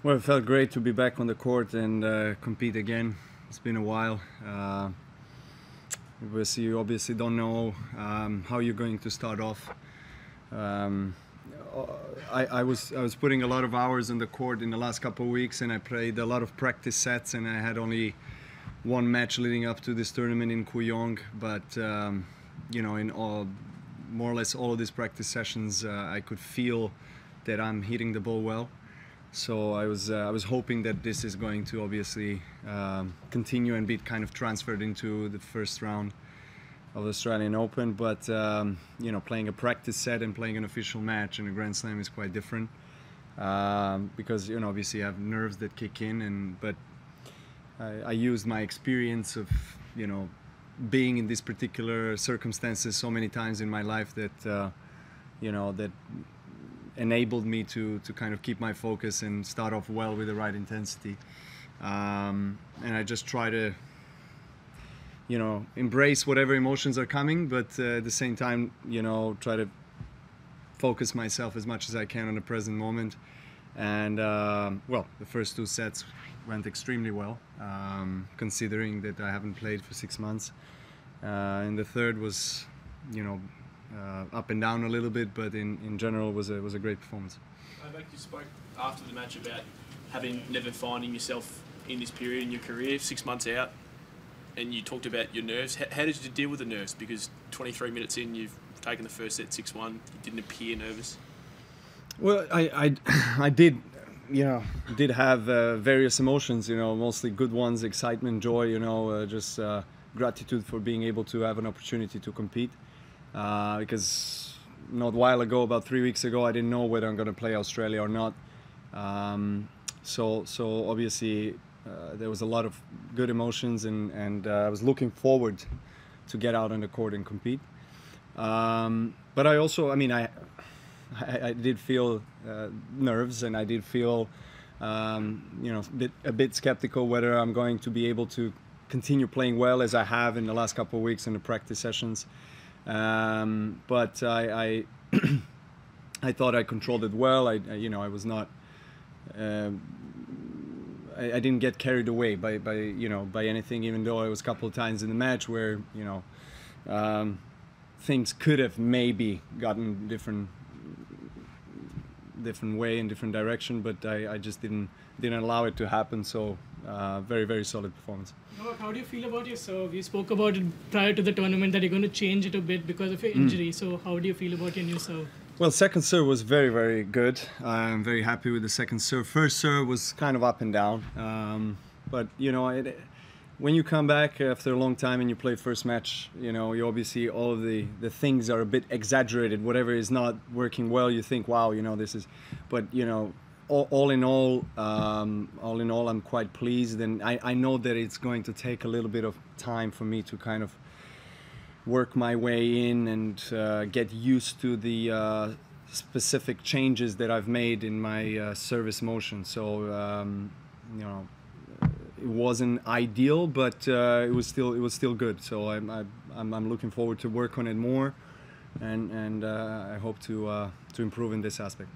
Well, it felt great to be back on the court and compete again. It's been a while. You obviously don't know how you're going to start off. Um, I was putting a lot of hours on the court in the last couple of weeks, and I played a lot of practice sets, and I had only one match leading up to this tournament in Kooyong. But in more or less all of these practice sessions, I could feel that I'm hitting the ball well. So I was hoping that this is going to obviously continue and be kind of transferred into the first round of the Australian Open. But playing a practice set and playing an official match in a Grand Slam is quite different because obviously you have nerves that kick in. But I used my experience of being in these particular circumstances so many times in my life that that enabled me to kind of keep my focus and start off well with the right intensity. And I just try to, embrace whatever emotions are coming, but at the same time, try to focus myself as much as I can on the present moment. And the first two sets went extremely well, considering that I haven't played for 6 months. And the third was, up and down a little bit, but in general was a great performance. Novak, you spoke after the match about never finding yourself in this period in your career, 6 months out, and you talked about your nerves. How did you deal with the nerves? Because 23 minutes in, you've taken the first set 6-1. You didn't appear nervous. Well, I did have various emotions, mostly good ones: excitement, joy, just gratitude for being able to have an opportunity to compete. Because not a while ago, about 3 weeks ago, I didn't know whether I'm going to play Australia or not. So obviously there was a lot of good emotions, and I was looking forward to get out on the court and compete. But I also, I did feel nerves, and I did feel a bit skeptical whether I'm going to be able to continue playing well as I have in the last couple of weeks in the practice sessions. But I I thought I controlled it well. I was not. I didn't get carried away by anything, even though it was a couple of times in the match where things could have maybe gotten different way in different direction, but I just didn't allow it to happen. So very, very solid performance. How do you feel about your serve? You spoke about it prior to the tournament that you're going to change it a bit because of your injury. So how do you feel about your new serve? Well, second serve was very, very good. I'm very happy with the second serve. First serve was kind of up and down. But when you come back after a long time and you play first match, you obviously all of the things are a bit exaggerated. Whatever is not working well, you think, wow, this is. But all in all, I'm quite pleased, and I know that it's going to take a little bit of time for me to kind of work my way in and get used to the specific changes that I've made in my service motion. So it wasn't ideal, but it was still good. So I'm looking forward to work on it more, and I hope to improve in this aspect.